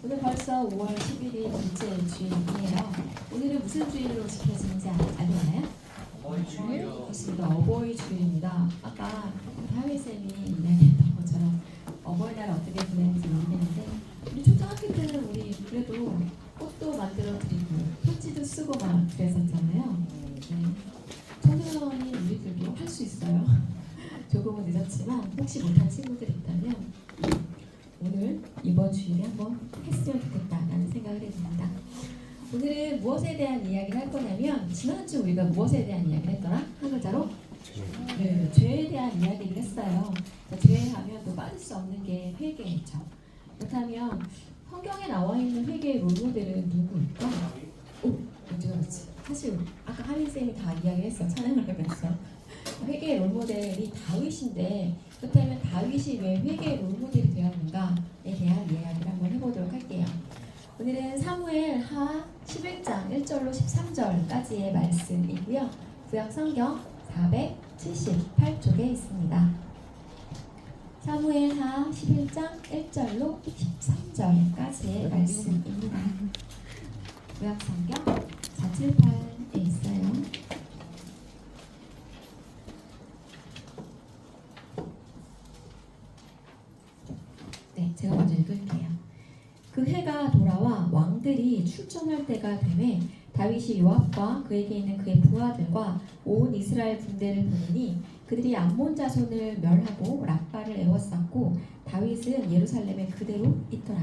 오늘 벌써 5월 11일 둘째 주일이에요. 오늘은 무슨 주일로 지켜지는지 알나요? 어버이 주일이요. 그렇습니다. 어버이 주일입니다. 아까 하위쌤이 이야기했던 것처럼 어버이날 어떻게 보냈는지 모르겠는데 우리 초등학교 때는 우리 그래도 꽃도 만들어 드리고 편지도 쓰고 막 그랬었잖아요. 네. 청소년이 우리들도 할 수 있어요. 조금은 늦었지만 혹시 못한 친구들이 있다면 오늘 이번 주일에 한번 했으면 좋겠다라는 생각을 해봅니다. 오늘은 무엇에 대한 이야기를 할 거냐면 지난주 우리가 무엇에 대한 이야기를 했더라? 한 글자로? 네, 죄에 대한 이야기를 했어요. 죄하면 또 빠질 수 없는 게 회개죠. 그렇다면 성경에 나와 있는 회개의 롤모델은 누구일까? 오, 언제 그렇지? 사실 아까 하민쌤이 다 이야기했어. 찬양을 하면서 회개의 롤모델이 다윗인데 그렇다면 다윗이 왜 회개의 롤모델이 되었는가에 대한 이야기를 한번 해보도록 할게요. 오늘은 사무엘 하 11장 1절로 13절까지의 말씀이고요. 구약 성경 478쪽에 있습니다. 사무엘 하 11장 1절로 13절까지의 말씀입니다. 구약 성경 478에 있어요. 네, 제가 먼저 읽을게요. 그 해가 돌아와 왕들이 출전할 때가 되매 다윗이 요압과 그에게 있는 그의 부하들과 온 이스라엘 군대를 보내니 그들이 암몬 자손을 멸하고 랍바를 에워쌌고 다윗은 예루살렘에 그대로 있더라.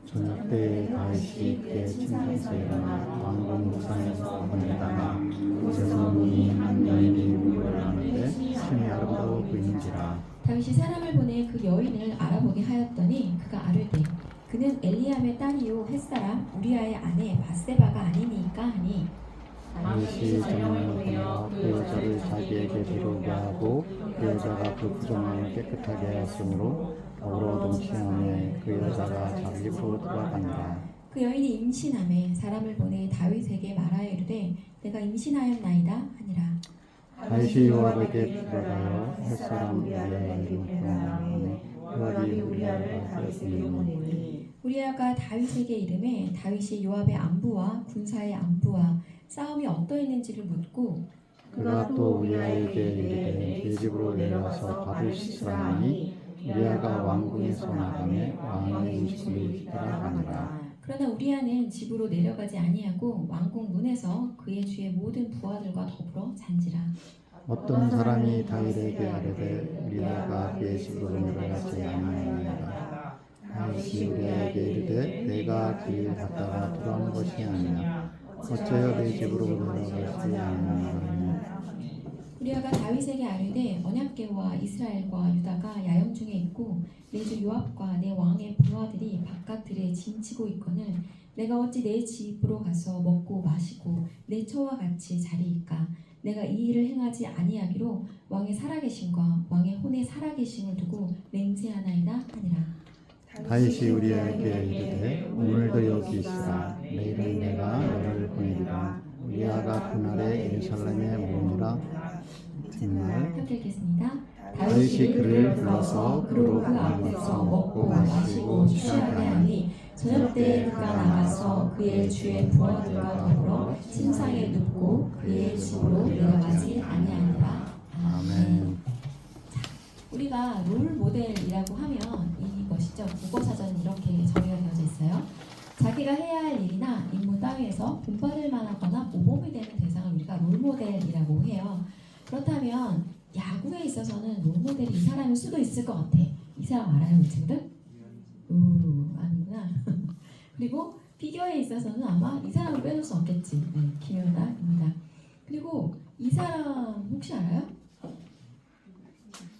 저녁 때에 다윗이 그의 침상에서 일어나 왕궁 우상에서 보내다가 그곳에서 눈이 한 여인이 누구를 하는데 심히 아름다워 보이는지라. 다윗이 사람을 보내 그 여인을 알아보게 하였더니 그가 아뢰되 그는 엘리암의 딸이요 햇사람 우리아의 아내 바세바가 아니니까 하니 다윗이 정령을 보내어 그 여자를 자기에게 데려오게 하고 그 여자가 그 부정함을 깨끗하게 하였으므로 더불어 동침하며 그 여자가 자기 집으로 돌아가니라. 그 여인이 임신하매 사람을 보내 다윗에게 말하여 이르되 내가 임신하였나이다 하니라. 다윗이 요압에게 들어가여 햇사람 우리아의 이름을 부르니 요압이 우리아를 하였으니 우리아가 다윗에게 이르매 다윗이 요압의 안부와 군사의 안부와 싸움이 어떠했는지를 묻고 그가 또 우리아에게 이르되 네 집으로 내려와서 밥을 씻으라 하니 우리아가 왕궁에서 나가매 왕의 음식을 따라가니라. 그러나 우리아는 집으로 내려가지 아니하고 왕궁 문에서 그의 주의 모든 부하들과 더불어 잔지라. 어떤 사람이 다윗에게 아뢰되 우리아가 그의 집으로 내려가지 아니하느니라. 다윗이 우리아에게 이르되 내가 길 갔다가 돌아오는 것이 아니냐 어째여 내 집으로 내려가지 아니하느냐. 우리아가 다윗에게 아뢰되 언약궤와 이스라엘과 유다가 야영 중에 있고 내 주 요압과 내 왕의 부하들이 바깥들에 짐치고 있거늘 내가 어찌 내 집으로 가서 먹고 마시고 내 처와 같이 자리이까. 내가 이 일을 행하지 아니하기로 왕의 살아계심과 왕의 혼의 살아계심을 두고 맹세하나이다 하니라. 다윗이 우리아에게 이르되 오늘도 여기 있으라. 내일은 내가 너를 보내리라. 우리아가 그날에 예루살렘에 오니라. 뒷날 함께 읽겠습니다. 다윗이 그를 불러서 그로 그 앞에서 먹고 마시고 취하게 하니 저녁 때에 그가 나가서 그의 주의 부하들과 더불어 침상에 눕고 그의 집으로 내려가지 아니하니라. 아멘. 우리가 롤 모델이라고 하면 이것이죠. 국어사전이 이렇게 정의가 되어져 있어요. 자기가 해야 할 일이나 임무 따위에서 본받을 만하거나 모범이 되는 대상을 우리가 롤 모델이라고 해요. 그렇다면 야구에 있어서는 롤 모델이 이 사람일 수도 있을 것 같아. 이 사람 알아요, 우리 친구들? 아니구나. 그리고 피겨에 있어서는 아마 이 사람을 빼놓을 수 없겠지. 네, 김연아입니다. 그리고 이 사람 혹시 알아요?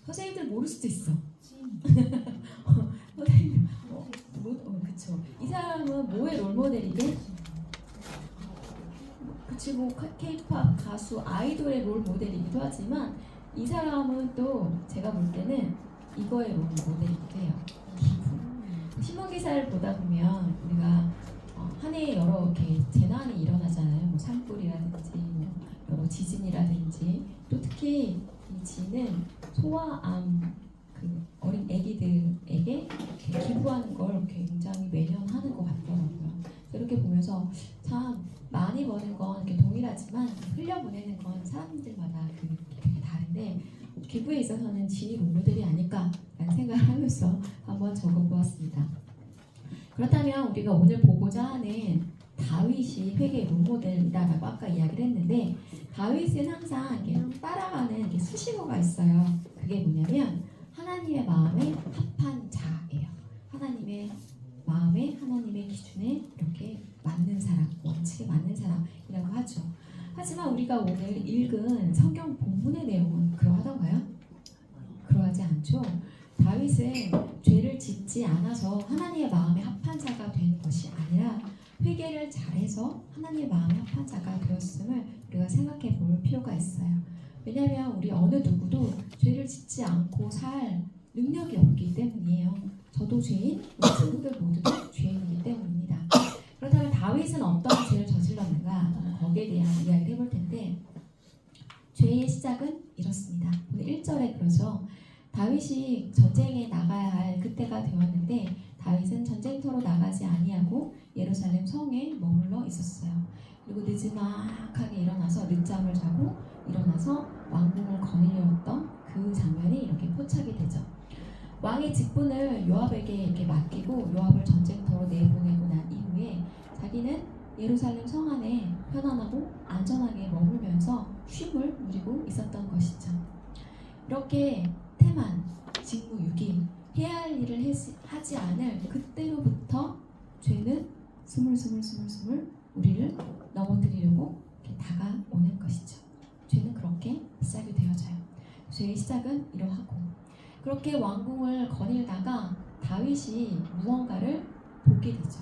선생님들 모를 수도 있어. 선생님, 그쵸. 이 사람은 뭐의 롤모델이게? 그치, 뭐 K-pop 가수 아이돌의 롤모델이기도 하지만 이 사람은 또 제가 볼 때는 이거의 롤모델이기도 해요. 기부. 신문기사를 보다 보면 우리가 한 해에 여러 이렇게 재난이 일어나잖아요. 뭐 산불이라든지 뭐 여러 지진이라든지 또 특히 이 지는 소아암 그 어린 아기들에게 이렇게 기부하는 걸 굉장히 매년 하는 것 이렇게 보면서 참 많이 버는 건 이렇게 동일하지만 흘려보내는 건 사람들마다 되게 다른데 기부에 있어서는 진이 롤모델이 아닐까라는 생각을 하면서 한번 적어보았습니다. 그렇다면 우리가 오늘 보고자 하는 다윗이 회개의 롤모델이다라고 아까 이야기를 했는데 다윗은 항상 이렇게 따라가는 이렇게 수식어가 있어요. 그게 뭐냐면 하나님의 마음에 합한 자예요. 하나님의 마음에 하나님의 기준에 이렇게 맞는 사람, 원칙에 맞는 사람이라고 하죠. 하지만 우리가 오늘 읽은 성경 본문의 내용은 그러하던가요? 그러하지 않죠. 다윗은 죄를 짓지 않아서 하나님의 마음에 합한 자가 된 것이 아니라 회개를 잘해서 하나님의 마음에 합한 자가 되었음을 우리가 생각해 볼 필요가 있어요. 왜냐하면 우리 어느 누구도 죄를 짓지 않고 살 능력이 없기 때문이에요. 저도 죄인, 우리 친구들 모두도 죄인이기 때문입니다. 그렇다면 다윗은 어떤 죄를 저질렀는가? 거기에 대한 이야기를 해볼 텐데 죄의 시작은 이렇습니다. 오늘 1절에 그러죠. 다윗이 전쟁에 나가야 할 그때가 되었는데 다윗은 전쟁터로 나가지 아니하고 예루살렘 성에 머물러 있었어요. 그리고 느지막하게 일어나서 늦잠을 자고 일어나서 왕궁을 거닐려왔던 그 장면이 이렇게 포착이 되죠. 왕의 직분을 요압에게 이렇게 맡기고 요압을 전쟁터로 내보내고 난 이후에 자기는 예루살렘 성 안에 편안하고 안전하게 머물면서 쉼을 누리고 있었던 것이죠. 이렇게 태만, 직무유기, 해야 할 일을 하지 않을 그때로부터 죄는 스물스물 우리를 넘어뜨리려고 이렇게 다가오는 것이죠. 죄는 그렇게 시작이 되어져요. 죄의 시작은 이러하고 그렇게 왕궁을 거닐다가 다윗이 무언가를 보게 되죠.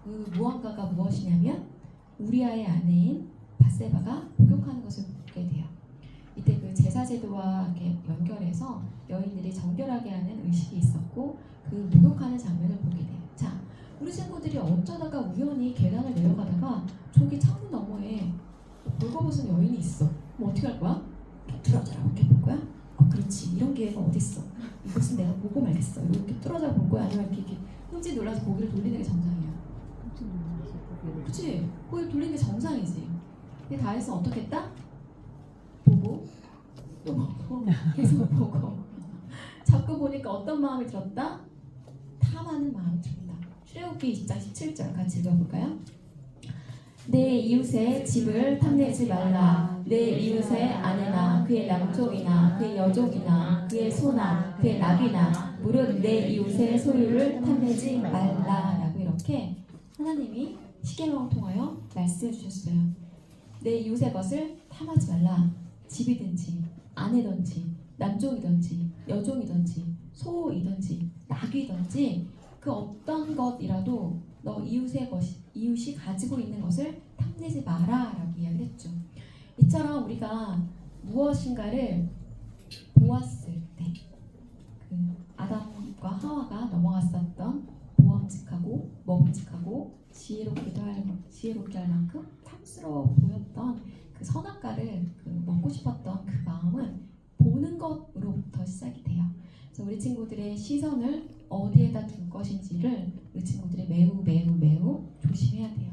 그 무언가가 무엇이냐면 우리아의 아내인 밧세바가 목욕하는 것을 보게 돼요. 이때 그 제사제도와 이렇게 연결해서 여인들이 정결하게 하는 의식이 있었고 그 목욕하는 장면을 보게 돼요. 자, 우리 친구들이 어쩌다가 우연히 계단을 내려가다가 저기 창문 너머에 벌거벗은 여인이 있어. 그럼 어떻게 할 거야? 뚫어져라 이렇게 볼 거야? 그렇지. 이런 기회가 어딨어. 이것은 내가 보고 말겠어. 이렇게 뚫어져 볼 거야? 아니면 이렇게 흠칫 놀라서 고개를 돌리는 게 정상이야. 그치? 고개를 돌리는 게 정상이지. 근데 다윗은 어떻게 했다? 보고 또 보고 계속 보고 자꾸 보니까 어떤 마음이 들었다? 탐하는 마음이 들었다. 출애굽기 20장 17절 같이 읽어볼까요? 내 이웃의 집을 탐내지 말라. 내 이웃의 아내나 그의 남종이나 그의 여종이나 그의 소나 그의 낙이나 무릇 내 이웃의 소유를 탐내지 말라라고 이렇게 하나님이 십계명을 통하여 말씀해 주셨어요. 내 이웃의 것을 탐하지 말라. 집이든지 아내든지 남종이든지 여종이든지 소이든지 낙이든지 그 어떤 것이라도 너 이웃이 가지고 있는 것을 탐내지 마라라고 이야기했죠. 이처럼 우리가 무엇인가를 보았을 때 그 아담과 하와가 넘어갔었던 보암직하고 먹음직하고 지혜롭게 할 만큼 탐스러워 보였던 그 선악과를 먹고 싶었던 그 마음은 보는 것으로부터 시작이 돼요. 그래서 우리 친구들의 시선을 어디에다 둘 것인지를 우리 친구들이 매우 조심해야 돼요.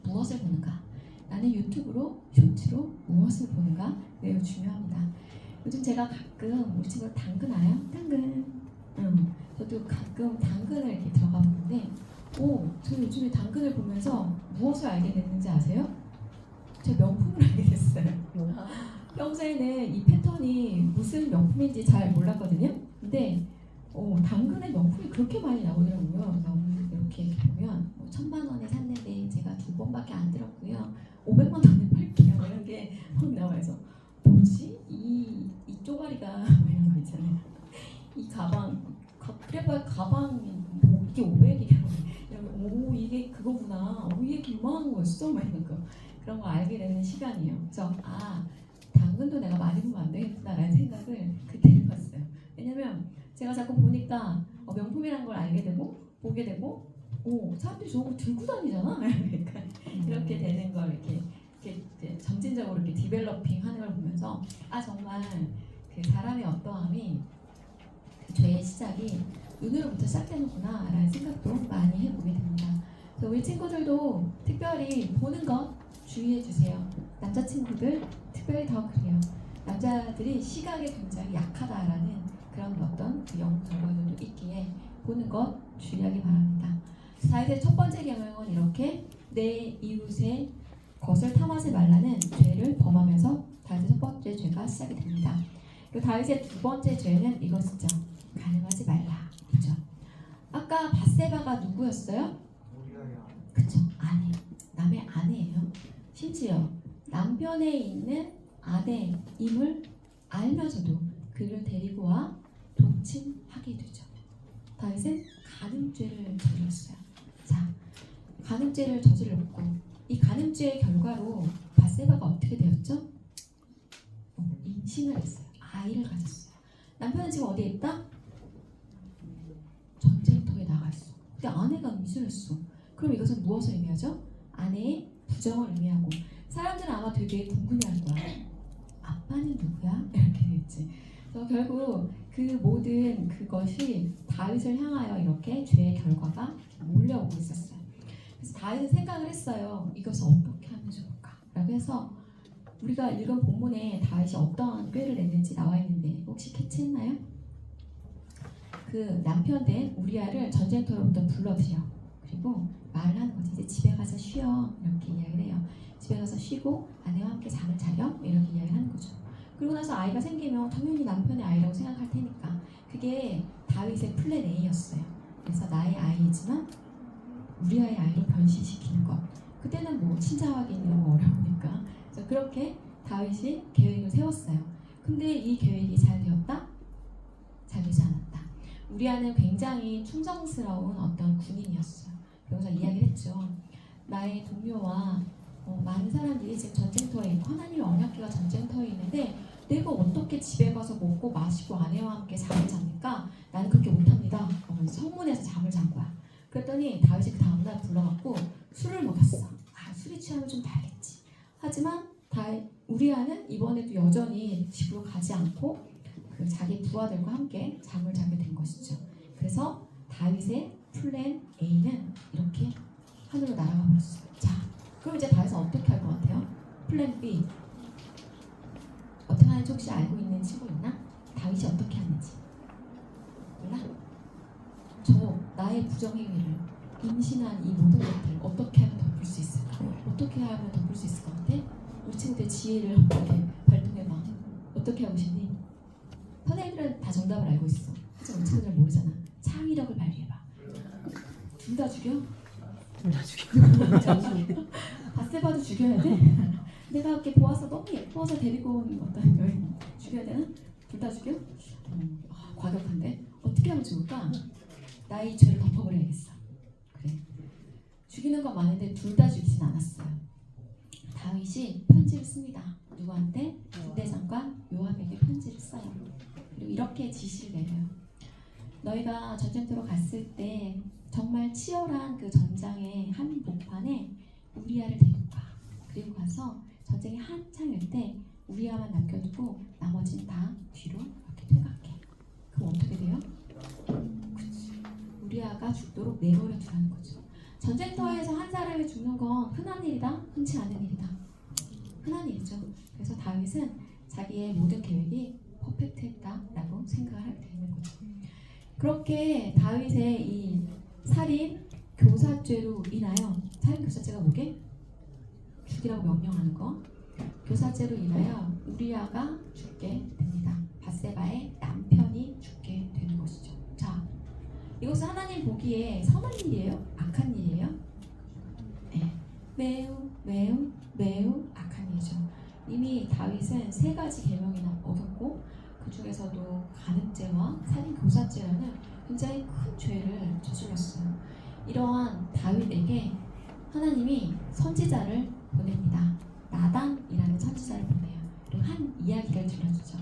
무엇을 보는가? 나는 유튜브로, 쇼츠로 무엇을 보는가? 매우 중요합니다. 요즘 제가 가끔 우리 친구들 당근 알아요? 당근. 저도 가끔 당근을 이렇게 들어가 보는데 저 요즘에 당근을 보면서 무엇을 알게 됐는지 아세요? 제 명품을 알게 됐어요. 평소에는 이 패턴이 무슨 명품인지 잘 몰랐거든요. 근데 당근의 명품이 그렇게 많이 나오더라고요. 이렇게 보면 1,000만 원에 샀는데 제가 2번밖에 안 들었고요. 500만 원에 팔게요. 이런 게 막 나와서 뭐지? 이 쪼가리가 이런 거 있잖아요. 이 가방 그래봐야 가방이 뭐 이게 500이라고 이러면 이게 그거구나. 이게 이만한 거였어? 막 이런 거. 그런 거 알게 되는 시간이에요. 그래서 당근도 내가 많이 보면 안 되겠구나라는 생각을 그때 해봤어요. 왜냐면 제가 자꾸 보니까 명품이라는 걸 알게 되고 보게 되고 사람들이 저거 들고 다니잖아. 그러니까 이렇게 되는 걸 이렇게 점진적으로 이렇게 디벨로핑 하는 걸 보면서 정말 그 사람의 어떠함이 그 죄의 시작이 눈으로부터 시작되는구나 라는 생각도 많이 해보게 됩니다. 그래서 우리 친구들도 특별히 보는 것 주의해 주세요. 남자친구들 특별히 더 그래요. 남자들이 시각에 굉장히 약하다라는 그런 어떤 그 연구 결과들도 있기에 보는 것 주의하기 바랍니다. 다윗의 첫 번째 계명은 이렇게 내 이웃의 것을 탐하지 말라는 죄를 범하면서 다윗의 첫 번째 죄가 시작이 됩니다. 그리고 다윗의 두 번째 죄는 이것이죠. 간음하지 말라. 이죠. 아까 밧세바가 누구였어요? 그쵸, 아내. 남의 아내예요. 심지어 남편에 있는 아내임을 알면서도 그를 데리고 와 동침하게 되죠. 다윗은 간음죄를 저질렀어요. 자, 간음죄를 저질렀고 이 간음죄의 결과로 밧세바가 어떻게 되었죠? 임신을 했어요. 아이를 가졌어요. 남편은 지금 어디에 있다? 전쟁터에 나가 있어. 근데 아내가 임신했어. 그럼 이것은 무엇을 의미하죠? 아내의 부정을 의미하고 사람들은 아마 되게 궁금해할 거야. 아빠는 누구야? 이렇게 되겠지. 그래서 결국 그 모든 그것이 다윗을 향하여 이렇게 죄의 결과가 몰려오고 있었어요. 그래서 다윗은 생각을 했어요. 이것을 어떻게 하면 좋을까? 라고 해서 우리가 읽은 본문에 다윗이 어떠한 꾀를 냈는지 나와 있는데 혹시 캐치했나요? 그 남편 된 우리아를 전쟁터로부터 불러들여. 그리고 말을 하는 거지. 이제 집에 가서 쉬어. 이렇게 이야기를 해요. 집에 가서 쉬고 아내와 함께 잠을 자려. 이렇게 이야기를 하는 거죠. 그리고 나서 아이가 생기면 당연히 남편의 아이라고 생각할 테니까 그게 다윗의 플랜 A였어요. 그래서 나의 아이이지만 우리아의 아이로 변신시키는 것. 그때는 뭐 친자 확인 이런 거 어려우니까. 그래서 그렇게 다윗이 계획을 세웠어요. 근데 이 계획이 잘 되었다? 잘 되지 않았다. 우리아는 굉장히 충성스러운 어떤 군인이었어요. 여기서 이야기를 했죠. 나의 동료와 많은 사람들이 지금 전쟁터에 있고 하나님의 언약궤가 전쟁터에 있는데 내가 어떻게 집에 가서 먹고 마시고 아내와 함께 잠을 잡니까? 나는 그렇게 못합니다. 성문에서 잠을 잔 거야. 그랬더니 다윗이 그 다음날 불러갖고 술을 먹였어. 술이 취하면 좀 달겠지. 하지만 우리아는 이번에도 여전히 집으로 가지 않고 그 자기 부하들과 함께 잠을 자게 된 것이죠. 그래서 다윗의 플랜 A는 이렇게 하늘로 날아가 버렸어요. 자, 그럼 이제 다윗은 어떻게 할 것 같아요? 플랜 B 어떻게 하는지 혹시 알고 있는 친구 있나? 다윗이 어떻게 하는지 몰라? 저 나의 부정행위를 임신한 이 모든 것들을 어떻게 하면 덮을 수 있을까? 어떻게 하면 덮을 수 있을 것 같아? 우리 친구들 지혜를 이렇게 발동해봐. 어떻게 하고 싶니? 선생님들은 다 정답을 알고 있어. 하지만 우리 친구들은 모르잖아. 창의력을 발휘해봐. 둘 다 죽여? 둘 다 죽여. 밧세바도 죽여야 돼? 내가 이렇게 보아서 너무 예뻐서 데리고 온 어떤 여인 죽여야 되나? 둘 다 죽여? 과격한데? 어떻게 하면 좋을까? 나의 이 죄를 덮어버려야겠어. 그래. 죽이는 건 많은데 둘 다 죽이진 않았어요. 다윗이 편지를 씁니다. 누구한테? 군대장관 요압에게 편지를 써요. 그리고 이렇게 지시를 내려요. 너희가 전쟁터로 갔을 때 정말 치열한 그 전장의 한 목판에 우리아를 데리고 가. 그리고 가서 전쟁이 한창일 때 우리아만 남겨두고 나머지는 다 뒤로 이렇게 퇴각해. 그럼 어떻게 돼요? 그치. 우리아가 죽도록 내버려 두라는 거죠. 전쟁터에서 한 사람이 죽는 건 흔한 일이다? 흔치 않은 일이다. 흔한 일이죠. 그래서 다윗은 자기의 모든 계획이 퍼펙트했다라고 생각을 하게 되는 거죠. 그렇게 다윗의 이 살인 교사죄로 인하여 살인 교사죄가 뭐게? 죽이라고 명령하는 거. 교사죄로 인하여 우리아가 죽게 됩니다. 밧세바의 남편이 죽게 되는 것이죠. 자, 이것은 하나님 보기에 선한 일이에요? 악한 일이에요? 네, 매우 악한 일이죠. 이미 다윗은 3가지 계명이나 얻었고 그 중에서도 간음죄와 살인 교사죄라는 굉장히 큰 죄를 저질렀어요. 이러한 다윗에게 하나님이 선지자를 보냅니다. 나단이라는 선지자를 보내요. 그리고 한 이야기를 들려주죠.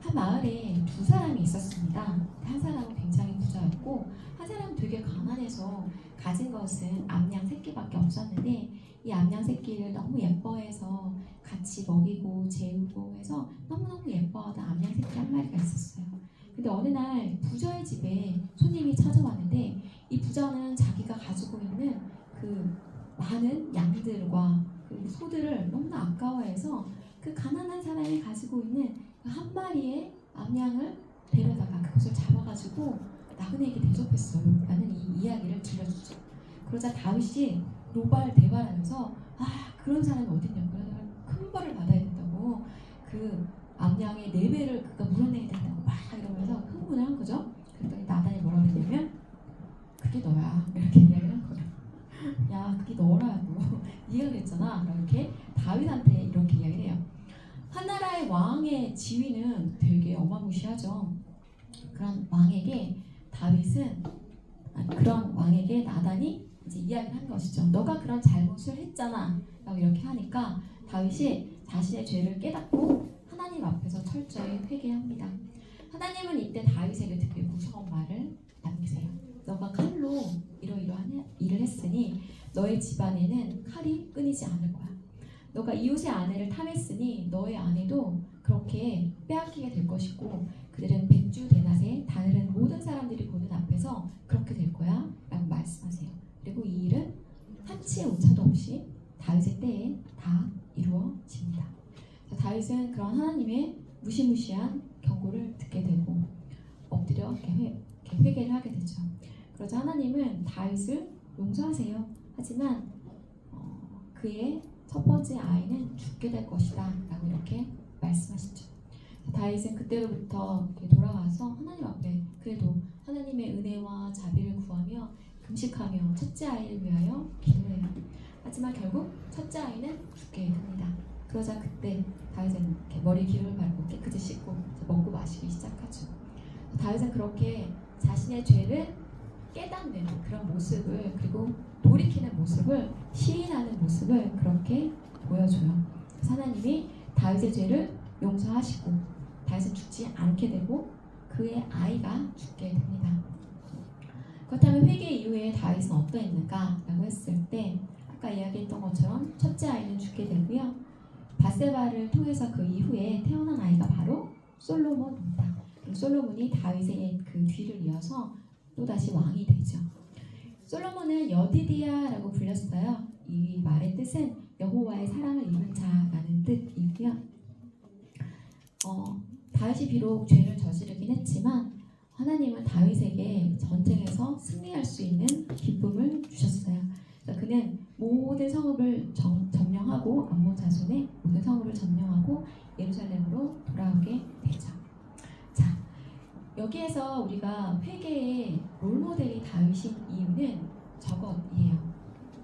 한 마을에 2사람이 있었습니다. 한 사람은 굉장히 부자였고 한 사람은 되게 가난해서 가진 것은 암양 새끼밖에 없었는데 이 암양 새끼를 너무 예뻐해서 같이 먹이고 재우고 해서 너무너무 예뻐하던 암양 새끼 한 마리가 있었어요. 근데 어느 날 부자의 집에 손님이 찾아왔는데 이 부자는 자기가 가지고 있는 그 많은 양들과 그 소들을 너무나 아까워해서 그 가난한 사람이 가지고 있는 그 한 마리의 암양을 데려다가 그것을 잡아가지고 나그네에게 대접했어요 라는 이 이야기를 들려주죠. 그러자 다윗이 노발대발하면서 그런 사람이 어딨냐고, 그러면 큰 벌을 받아야 된다고, 그 암양의 4배를 그가 물어내야 된다고 막 이러면서 흥분을 한 거죠. 그랬더니 나단이 뭐라 그랬냐면 그게 너야 이렇게 이야기를 한 거예요. 야 그게 너라고 네가 그랬잖아 이렇게 다윗한테 이렇게 이야기를 해요. 한 나라의 왕의 지위는 되게 어마무시하죠. 그런 왕에게 다윗은 그런 왕에게 나단이 이제 이야기를 한 것이죠. 너가 그런 잘못을 했잖아 라고 이렇게 하니까 다윗이 자신의 죄를 깨닫고 하나님 앞에서 철저히 회개합니다. 하나님은 이때 다윗에게 되게 무서운 말을 남기세요. 너가 칼로 이러이러한 일을 했으니 너의 집안에는 칼이 끊이지 않을 거야. 너가 이웃의 아내를 탐했으니 너의 아내도 그렇게 빼앗기게 될 것이고 그들은 백주대낮에 다른 모든 사람들이 보는 앞에서 그렇게 될 거야 라고 말씀하세요. 그리고 이 일은 한치의 오차도 없이 다윗의 때에 다 이루어집니다. 다윗은 그런 하나님의 무시무시한 경고를 듣게 되고 엎드려 이렇게 회개를 하게 되죠. 그러자 하나님은 다윗을 용서하세요. 하지만 그의 첫 번째 아이는 죽게 될 것이다 라고 이렇게 말씀하시죠. 다윗은 그때로부터 이렇게 돌아와서 하나님 앞에 그래도 하나님의 은혜와 자비를 구하며 금식하며 첫째 아이를 위하여 기도해요. 하지만 결국 첫째 아이는 죽게 됩니다. 그러자 그때 다윗은 이렇게 머리에 기름을 바르고 깨끗이 씻고 먹고 마시기 시작하죠. 다윗은 그렇게 자신의 죄를 깨닫는 그런 모습을, 그리고 돌이키는 모습을, 시인하는 모습을 그렇게 보여줘요. 하나님이 다윗의 죄를 용서하시고 다윗은 죽지 않게 되고 그의 아이가 죽게 됩니다. 그렇다면 회개 이후에 다윗은 어떠했는가 라고 했을 때 아까 이야기했던 것처럼 첫째 아이는 죽게 되고요. 바세바를 통해서 그 이후에 태어난 아이가 바로 솔로몬입니다. 솔로몬이 다윗의 그 뒤를 이어서 또다시 왕이 되죠. 솔로몬은 여디디아라고 불렸어요. 이 말의 뜻은 여호와의 사랑을 입은 자라는 뜻이고요. 다윗이 비록 죄를 저지르긴 했지만 하나님은 다윗에게 전쟁에서 승리할 수 있는 기쁨을 주셨어요. 그는 모든 성읍을 점령하고 암몬 자손의 모든 성읍을 점령하고 예루살렘으로 돌아오게 되죠. 자, 여기에서 우리가 회개의 롤모델이 다윗인 이유는 저것이에요.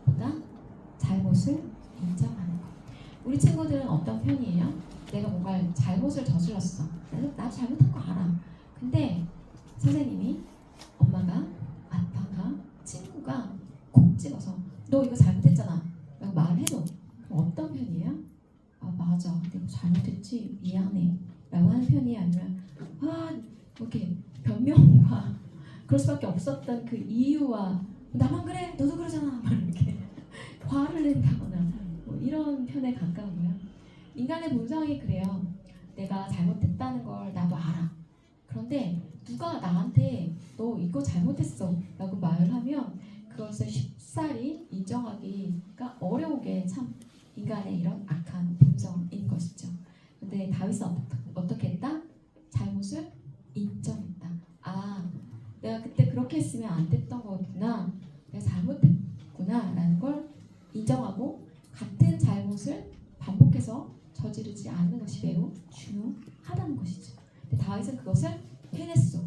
보다 잘못을 인정하는 것. 우리 친구들은 어떤 편이에요? 내가 뭔가 잘못을 저질렀어. 나 잘못한 거 알아. 근데 선생님이, 엄마가, 아빠가, 친구가 콕 집어서 너 이거 잘못했잖아 라고 말해도 어떤 편이에요? 아 맞아, 내가 잘못했지, 미안해 라고 하는 편이에요? 아니면 이렇게 변명과 그럴 수밖에 없었던 그 이유와 나만 그래? 너도 그러잖아 막 이렇게 화를 낸다거나 뭐 이런 편에 가까운가요? 인간의 본성이 그래요. 내가 잘못했다는 걸 나도 알아. 그런데 누가 나한테 너 이거 잘못했어 라고 말을 하면 그것을 쉽사리 인정하기가 어려운 게 참 인간의 이런 악한 본성인 것이죠. 근데 다윗은 어떻게 했다? 잘못을 인정했다. 아, 내가 그때 그렇게 했으면 안 됐던 거구나. 내가 잘못했구나 라는 걸 인정하고 같은 잘못을 반복해서 저지르지 않는 것이 매우 중요하다는 것이죠. 근데 다윗은 그것을 해냈어.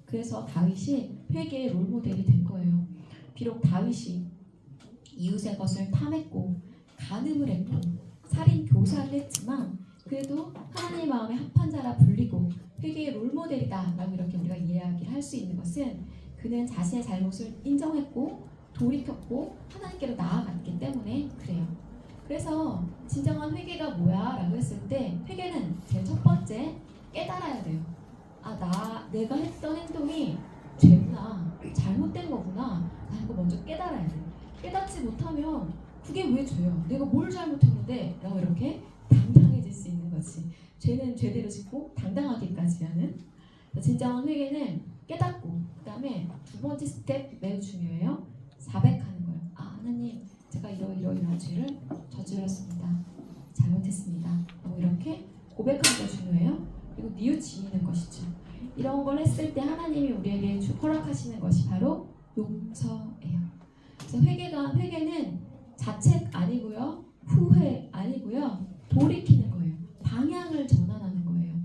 그래서 다윗이 회개의 롤모델이 된 거예요. 비록 다윗이 이웃의 것을 탐했고 간음을 했고 살인 교사를 했지만 그래도 하나님 마음에 합한 자라 불리고 회개의 롤모델이다 라고 이렇게 우리가 이야기를 할 수 있는 것은 그는 자신의 잘못을 인정했고 돌이켰고 하나님께로 나아갔기 때문에 그래요. 그래서 진정한 회개가 뭐야 라고 했을 때 회개는 제일 첫 번째 깨달아야 돼요. 내가 했던 행동이 죄구나, 잘못된 거구나 라는 거 먼저 깨달아야 돼요. 깨닫지 못하면 그게 왜 죄야? 내가 뭘 잘못했는데? 라고 이렇게 당당해질 수 있는 거지. 죄는 죄대로 짓고 당당하기까지 하는. 진정한 회개는 깨닫고 그 다음에 두 번째 스텝 매우 중요해요. 자백하는 거예요. 하나님 내가 죄를 저질렀습니다. 잘못했습니다. 이렇게 고백하는 거 중요해요. 그리고 뉘우치는 것이죠. 이런 걸 했을 때 하나님이 우리에게 허락하시는 것이 바로 용서예요. 그래서 회개는 자책 아니고요, 후회 아니고요, 돌이키는 거예요. 방향을 전환하는 거예요.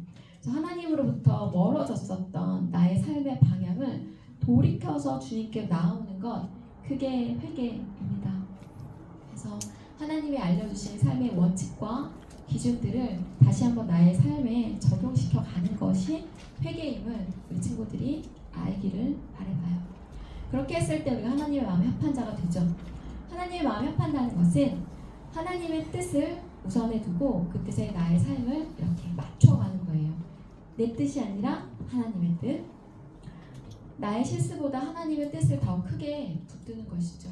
그래서 하나님으로부터 멀어졌었던 나의 삶의 방향을 돌이켜서 주님께 나오는 것, 그게 회개입니다. 그래서 하나님이 알려주신 삶의 원칙과 기준들을 다시 한번 나의 삶에 적용시켜 가는 것이 회개임을 우리 친구들이 알기를 바라봐요. 그렇게 했을 때 우리가 하나님의 마음에 합한 자가 되죠. 하나님의 마음에 합한다는 것은 하나님의 뜻을 우선에 두고 그 뜻에 나의 삶을 이렇게 맞춰가는 거예요. 내 뜻이 아니라 하나님의 뜻. 나의 실수보다 하나님의 뜻을 더 크게 붙드는 것이죠.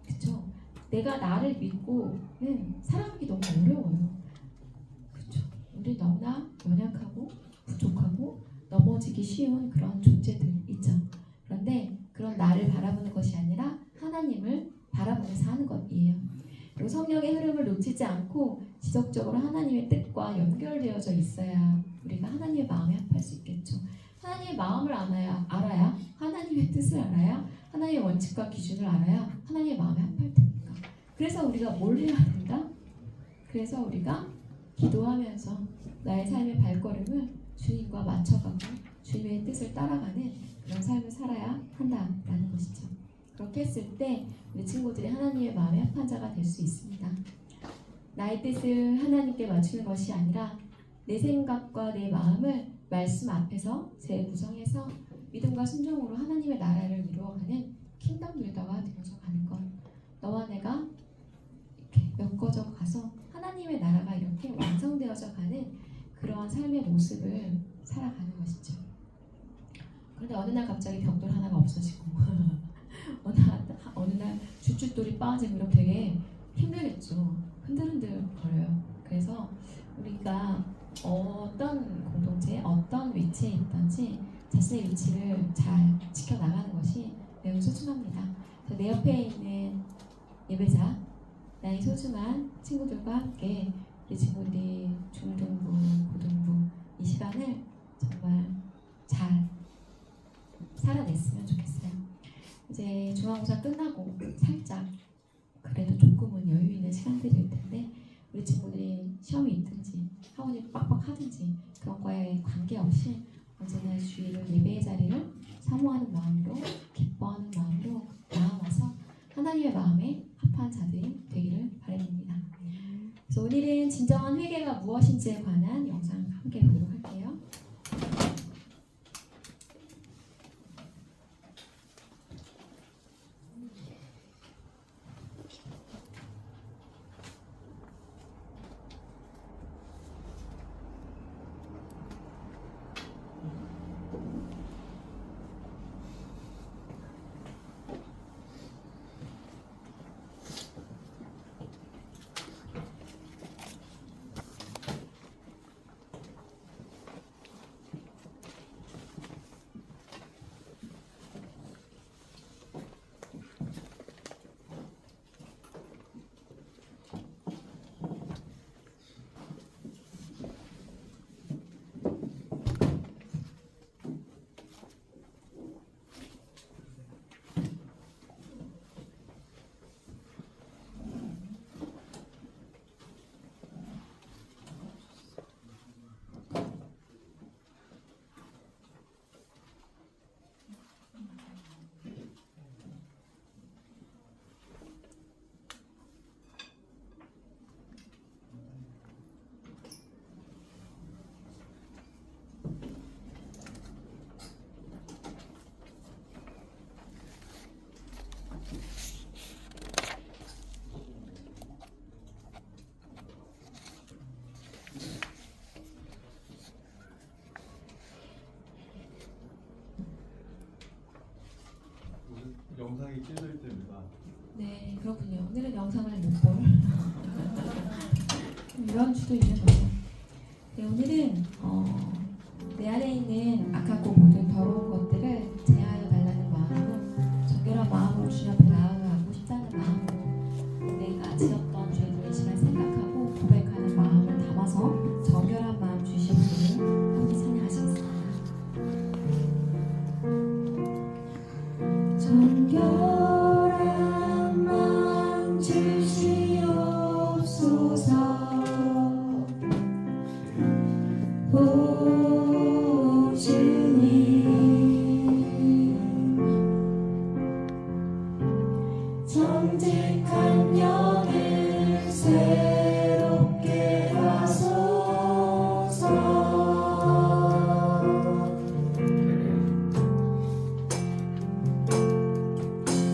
그렇죠? 내가 나를 믿고는 살아가기 너무 어려워요. 그렇죠? 우리 너무나 연약하고 부족하고 넘어지기 쉬운 그런 존재들 있죠. 그런데 그런 나를 바라보는 것이 아니라 하나님을 바라보면서 하는 것이에요. 그리고 성령의 흐름을 놓치지 않고 지속적으로 하나님의 뜻과 연결되어져 있어야 우리가 하나님의 마음에 합할 수 있겠죠. 하나님의 마음을 알아야 하나님의 뜻을 알아야 하나님의 원칙과 기준을 알아야 하나님의 마음에 합할 테니까. 그래서 우리가 뭘 해야 된다? 그래서 우리가 기도하면서 나의 삶의 발걸음을 주님과 맞춰가고 주님의 뜻을 따라가는 그런 삶을 살아야 한다라는 것이죠. 그렇게 했을 때 우리 친구들이 하나님의 마음에 합한 자가 될 수 있습니다. 나의 뜻을 하나님께 맞추는 것이 아니라 내 생각과 내 마음을 말씀 앞에서 재구성해서 믿음과 순종으로 하나님의 나라를 이루어가는 킹덤 빌더가 되어서 가는 것. 너와 내가 이렇게 엮어져 가서 하나님의 나라가 이렇게 완성되어져 가는 그러한 삶의 모습을 살아가는 것이죠. 그런데 어느 날 갑자기 벽돌 하나가 없어지고 어느 날 쭈쭈돌이 빠지고 이러면 되게 힘들겠죠. 흔들흔들 거려요. 그래서 우리가 어떤 공동체, 어떤 위치에 있든지 자신의 위치를 잘 지켜나가는 것이 매우 소중합니다. 내 옆에 있는 예배자, 나의 소중한 친구들과 함께 우리 친구들이 중등부, 고등부 이 시간을 정말 잘 살아냈으면 좋겠어요. 이제 중간고사 끝나고 살짝 그래도 조금은 여유 있는 시간들일 텐데 우리 친구들이 시험이 있든지 학원이 빡빡하든지 그런 거에 관계없이 언제나 주일을 예배의 자리를 사모하는 마음으로 기뻐하는 마음으로 나아와서 하나님의 마음에 합한 자들이 되기를 바랍니다. 그래서 오늘은 진정한 회개가 무엇인지에 관한 영상 함께 보도록 할게요. 영상이 찢어져 있답니다. 네, 그렇군요. 오늘은 영상을 못 볼. 이런 주도 있는 거죠. 네, 오늘은 내 안에 있는 악하고 모든 더러운 것들을 제하여 달라는 마음으로 정결한 마음으로 주님 앞에 나아가고 싶다는 마음으로 내가 지었던 정직한 영을 새롭게 하소서.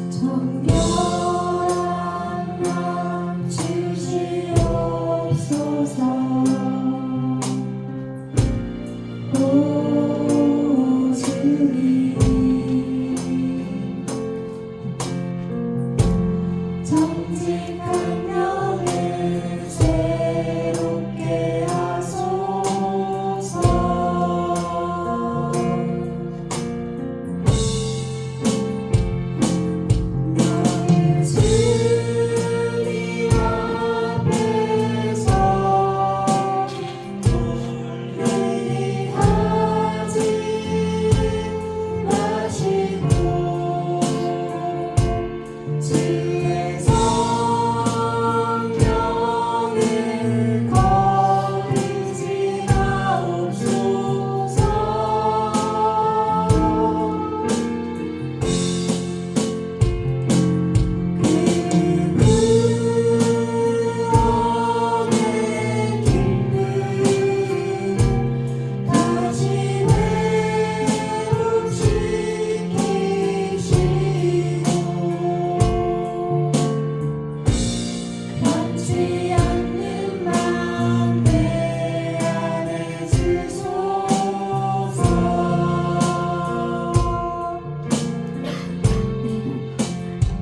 정결한 마음 주시옵소서. 오 주님, 정직한 영을 새롭게 하소서. 나를 주님 앞에서 회개하지 마시고 주의 성령을 거두지 마옵소서. 그 구원의 기쁨 다시 회복시키시고 변치 않는 마음 내 안에 주소서.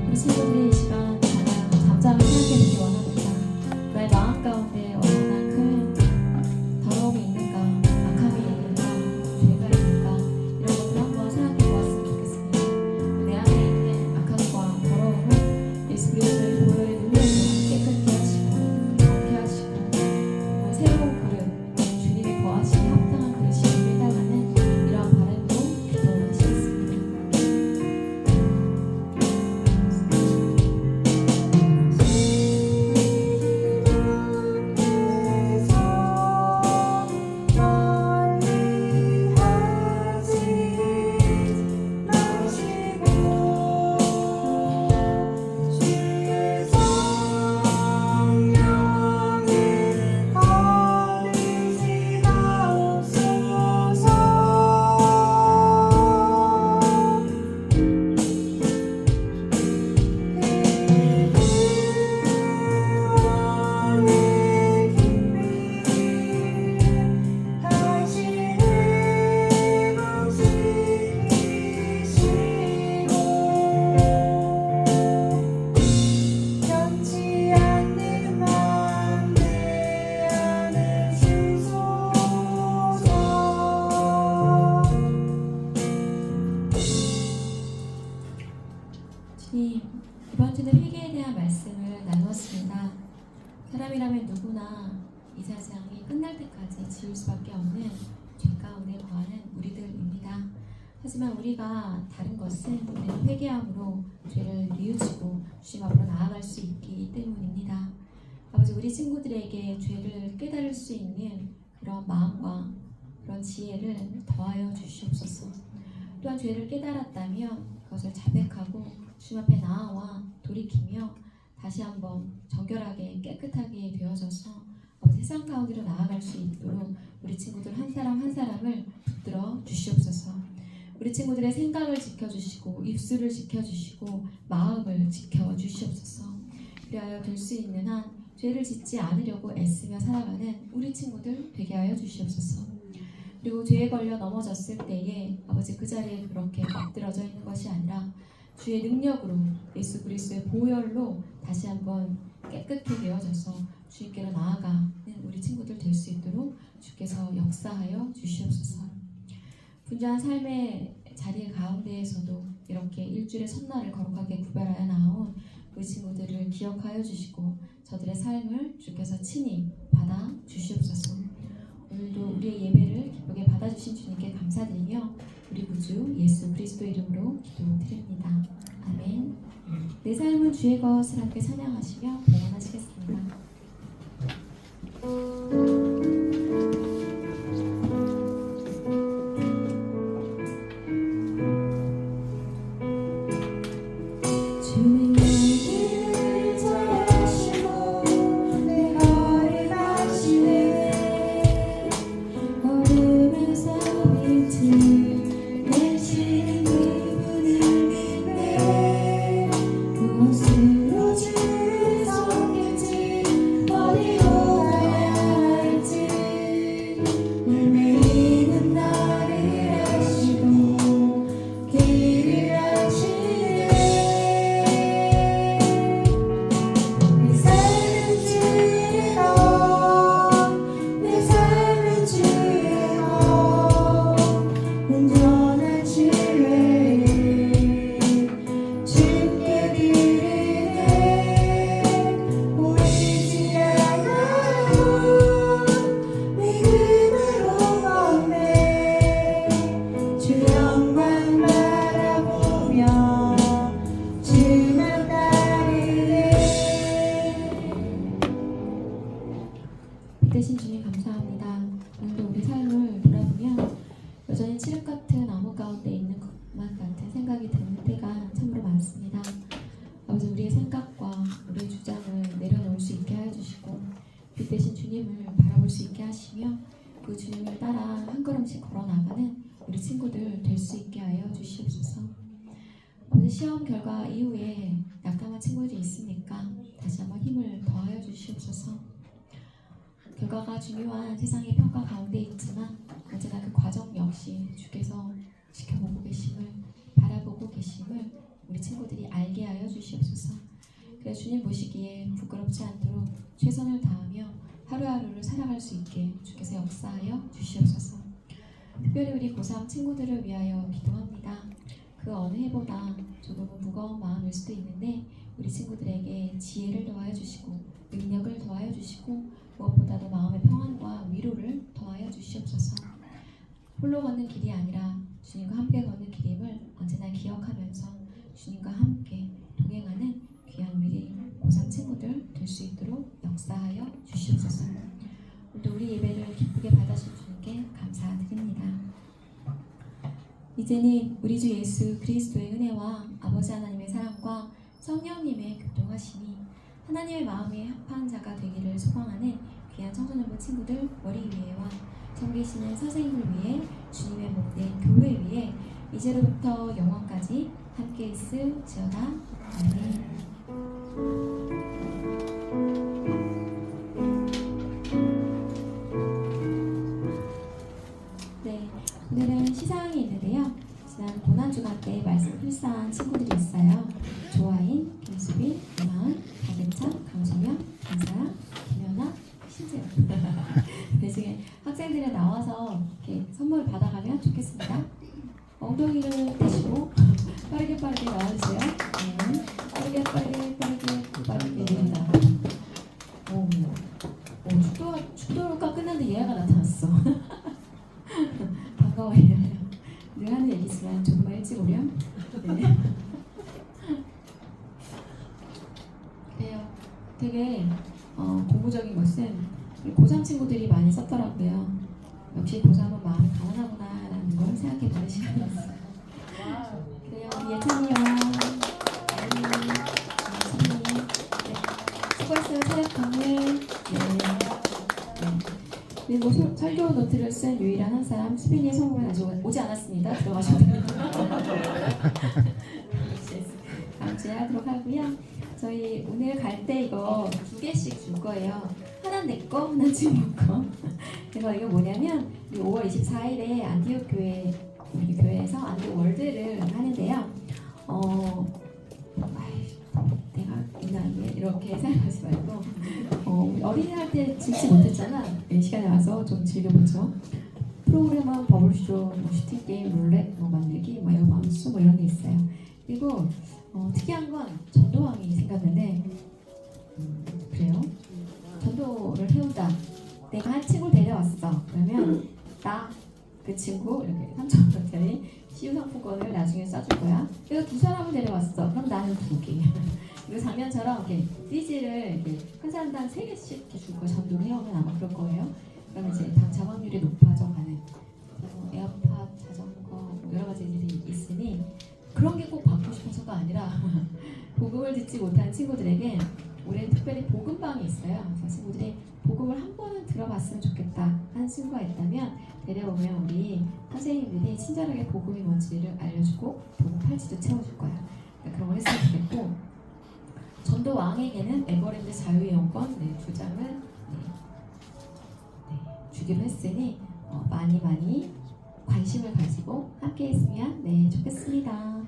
우리 친구들이 이 시간 잠잠히 생각해보기 원합니다. 나의 마음 가운데 얼마나 큰 더러움이 있는가, 악함이 있는가, 죄가 있는가, 이런 것들 한번 생각해 보았으면 좋겠습니다. 내 안에 있는 악함과 더러움을 예수 그리스도의 보혈의 능력으로 깨끗게 하시고 정케 하시고 새로운 그릇, 주님이 거하시기 합당한 그릇이 되달라는 이러한 바람으로 기도하시겠습니다. 변치 않는 마음 내 안에 주소서. 주님, 이번 주는 회개에 대한 말씀을 나누었습니다. 사람이라면 누구나 이 세상이 끝날 때까지 지을 수밖에 없는 죄 가운데 거하는 우리들입니다. 하지만 우리가 다른 것은 우리는 회개함으로 죄를 뉘우치고 주님 앞으로 나아갈 수 있기 때문입니다. 아버지, 우리 친구들에게 죄를 깨달을 수 있는 그런 마음과 그런 지혜를 더하여 주시옵소서. 또한 죄를 깨달았다면 그것을 자백하고 주님 앞에 나아와 돌이키며 다시 한번 정결하게 깨끗하게 되어져서 세상 가운데로 나아갈 수 있도록 우리 친구들 한 사람 한 사람을 붙들어 주시옵소서. 우리 친구들의 생각을 지켜주시고 입술을 지켜주시고 마음을 지켜주시옵소서. 그리하여 될 수 있는 한 죄를 짓지 않으려고 애쓰며 살아가는 우리 친구들 되게 하여 주시옵소서. 그리고 죄에 걸려 넘어졌을 때에 아버지 그 자리에 그렇게 엎드러져 있는 것이 아니라 주의 능력으로 예수 그리스도의 보혈로 다시 한번 깨끗게 되어져서 주님께로 나아가는 우리 친구들 될 수 있도록 주께서 역사하여 주시옵소서. 분주한 삶의 자리 가운데에서도 이렇게 일주일의 첫날을 거룩하게 구별하여 나온 우리 친구들을 기억하여 주시고 저들의 삶을 주께서 친히 받아 주시옵소서. 오늘도 우리의 예배를 기쁘게 받아주신 주님께 감사드리며 우리 구주 예수 그리스도 이름으로 기도드립니다. 아멘. 내 삶은 주의 것을 함께 찬양하시며 봉헌하시겠습니다. 주님 대신 주님을 바라볼 수 있게 하시며 그 주님을 따라 한 걸음씩 걸어 나가는 우리 친구들 될 수 있게 하여 주시옵소서. 오늘 시험 결과 이후에 낙담한 친구들이 있으니까 다시 한번 힘을 더하여 주시옵소서. 결과가 중요한 세상의 평가 가운데 있지만 언제나 그 과정 역시 주께서 지켜보고 계심을, 바라보고 계심을 우리 친구들이 알게 하여 주시옵소서. 그래서 주님 보시기에 부끄럽지 않도록 최선을 다하며 하루하루를 살아갈 수 있게 주께서 역사하여 주시옵소서. 특별히 우리 고3 친구들을 위하여 기도합니다. 그 어느 해보다 조금은 무거운 마음일 수도 있는데 우리 친구들에게 지혜를 더하여 주시고 능력을 더하여 주시고 무엇보다도 마음의 평안과 위로를 더하여 주시옵소서. 홀로 걷는 길이 아니라 주님과 함께 걷는 길임을 언제나 기억하면서 주님과 함께 동행하는 귀한 우리 고3 친구들 될 수 있도록 역사하여 주시옵소서. 오늘도 우리 예배를 기쁘게 받아주신 주님께 감사드립니다. 이제는 우리 주 예수 그리스도의 은혜와 아버지 하나님의 사랑과 성령님의 교통하심이 하나님의 마음에 합한 자가 되기를 소망하는 귀한 청소년부 친구들 머리 위에와 섬기시는 선생님을 위해 주님의 몸된 교회 위에 이제로부터 영원까지 함께 있을지어다. 아멘. 네, 오늘은 시상이 있는데요. 지난 고난주간 때 말씀 필사한 친구들이 있어요. 조아인, 김수빈, 이마은, 박은찬, 강소명, 김사랑, 김연아, 신재영. 나중에 학생들이 나와서 이렇게 선물을 받아가면 좋겠습니다. 엉덩이를 대시고 빠르게 나와주세요. 네. 빠르게 내린다. 축도가 끝났는데 얘가 나타났어. 반가워요. 늘 하는 얘기지만 조금만 일찍 오렴. 네. 그래요. 되게 고무적인 것은 고3 친구들이 많이 썼더라고요. 역시 고3은 마음이 가난하구나라는 걸 생각해 보는 시간이었어요. 그래요. 예찬이와 아이님, 선생님, 수고했어요. 차렷 강물. 그리고 설교 노트를 쓴 유일한 한 사람 수빈이의 성공은 아직 오지 않았습니다. 들어가셔도 됩니다. 다음 주에 하도록 하고요. 저희 오늘 갈 때 이거 2개씩 줄 거예요. 하나는 내 거, 하나는 친구 거. 그래서 이거 뭐냐면 5월 24일에 안디옥 교회 우리 교회에서 안디옥 월드를 하는데요. 내가 이 나이에 이렇게 생각하지 말고 우리 어린이날 때 즐지 못했잖아. 이 시간에 와서 좀 즐겨보죠. 프로그램은 버블쇼, 뭐 슈팅게임, 룰렛, 뭐 만들기, 뭐 에어밤수 뭐 이런 게 있어요. 그리고 특이한 건 전도왕이 생겼는데 그래요? 전도를 해오다. 내가 한 친구를 데려왔어. 그러면 나 그 친구 이렇게 3,000원짜리 CU 상품권을 나중에 써줄 거야. 그래서 2사람을 데려왔어. 그럼 나는 2개. 그리고 작년처럼 이렇게 CG를 이렇게 한 사람당 3개씩 이렇게 줄 거야. 전도를 해오면 아마 그럴 거예요. 그러면 이제 당첨 확률이 높아져가는 에어팟, 자전거 뭐 여러 가지들이 있으니 그런 게 꼭 받고 싶어서가 아니라 복음을 듣지 못한 친구들에게 올해는 특별히 복음방이 있어요. 그래서 친구들이 복음을 한 번은 들어봤으면 좋겠다 하는 친구가 있다면 데려오면 우리 선생님들이 친절하게 복음이 뭔지를 알려주고 복음 팔찌도 채워줄 거야. 그러니까 그런 걸 했으면 좋겠고 전도 왕에게는 에버랜드 자유이용권 2장을 주기로 했으니 많이 관심을 가지고 함께 했으면 좋겠습니다.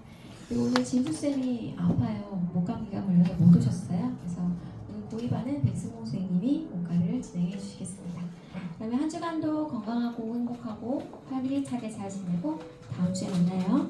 그리고 오늘 진수쌤이 아파요. 목감기가 걸려서 못 오셨어요. 그래서 오늘 고이반은 백승호 선생님이 목가를 진행해 주시겠습니다. 그러면 한 주간도 건강하고 행복하고 활기차게 잘 지내고 다음 주에 만나요.